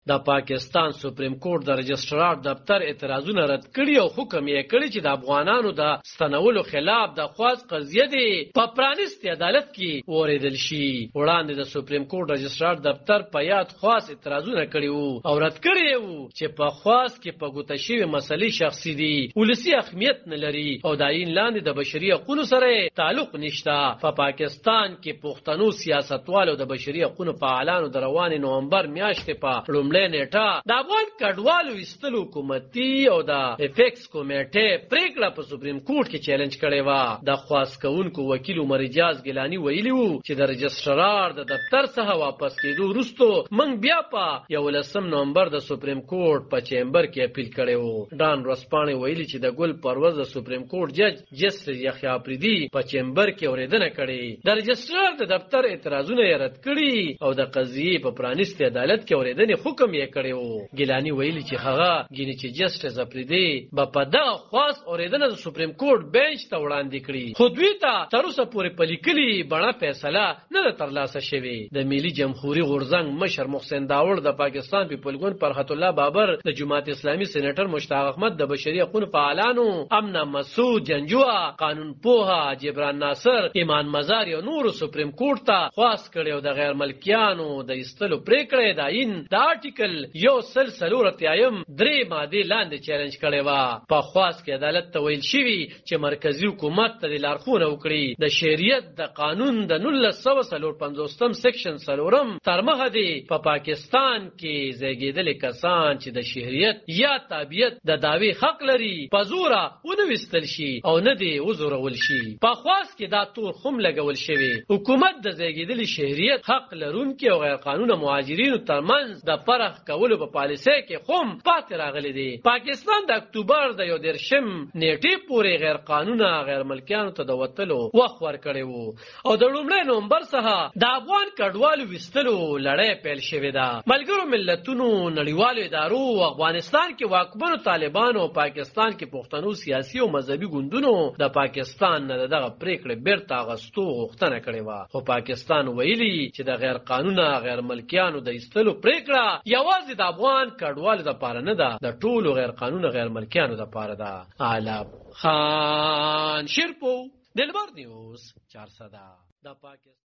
د پاکستان سپریم کورټ د رجسټرار دفتر اعتراضونه رد کړي او حکم یې کړی چې د افغانانو د ستنولو خلاف د خواست قضیه دی په پرانیستي عدالت کې واوریدل شي. وړاندې د سپریم کورټ رجسټرار دفتر په یاد خواست اعتراضونه کړي وو او رد کړي وو چې په خواست کې په ګوته شوي مسلې شخصي دي، ولسي اهمیت نه لري او د عین لاندې د بشري حقوقو سره تعلق نشته. په پاکستان کې پښتنو سیاستوالو د بشري حقوقو فعالانو د روانې نومبر میاشتې په لومړۍ نیټه د افغان کډوالو ایستلو حکومتي او د افیکس کمیټې پریکړه په سپریم کورټ کې چیلنج کړې و. د خواست کوونکو وکیل عمر اجاز ګیلانی ویلي وو چې د رجسټرار د دفتر څخه واپس کېدو وروسته موږ بیا په 11 نومبر د سپریم کورټ په چیمبر کې اپیل کړی وو. ډان رسپانې ویلي چې د ګل پروز د سپریم کورټ جج جسټس یحیی افریدي په چیمبر کې اوریدنه کړې. د رجسټرار د دفتر اعتراضونه یې رد کړي او د قضیې په پرانیستي عدالت کې اوریدنې حکم یې کړی وو. ګیلانی ویلي چې هغه ګینه چې جسټس افریدي په دغه خاص اوریدنه د سپریم کورټ بنچ ته وړاندې کړي، خو دوی ته تر اوسه پورې په لیکلي بڼه فیصله نه ده ترلاسه شوې. د ملي جمهوریت غورځنګ مشر محسن داوړ د پاکستان پیپل ګوند فرحت الله بابر، د جماعت اسلامي سېنیټر مشتاق احمد، د بشري حقوقو فعالانو امنه مسعود جنجوا، قانون پوها جبران ناصر، ایمان مزار او نور سپریم کورټ ته خواست کړي او د غیر ملکیانو د ایستلو پریکړه د عین د آرټیکل 143 درې ماده لاندې چیلنج کړي و. په خواست کې عدالت ته ویل شوی چې مرکزی حکومت ته لارښوونه وکړي د شریعت د قانون د 1950 سیکشن 3 تر مخه دی په پاکستان کې زیږیدل کسان چې د شهریت یا تابعیت د داوی حق لري په زوره ونه وستل شي او نه دی وزورول شي. په خواست کې دا تور هم لګول شوی حکومت د زیږیدل شهریت حق لرونکي او غیر قانوني مهاجرینو ترمنځ د فرق کولو په پالیسۍ کې هم پاتې راغلی دی. پاکستان د اکتوبر د 11 نیټې پورې غیر قانوني غیر ملکیانو ته د وتلو وخت ورکړی وو او د لومړۍ نومبر څخه د افغان کډوالو وستلو لړۍ پیل شوې ده. ملګرو ملتونو، نړیوالو ادارو، افغانستان کې واکمنو طالبانو او پاکستان کې پښتنو سیاسي او مذهبي ګوندونو د پاکستان نه دغه پریکړه بیرته اغستو غوښتنه کړې و، خو پاکستان ویلي چې د غیر قانوني غیر ملکیانو د ایستلو پریکړه یوازې د افغان کډوالو لپاره نه ده، د ټولو غیر قانوني غیر ملکیانو لپاره ده. علب خان شیرپو، دلبر نیوز 400 د پاکستان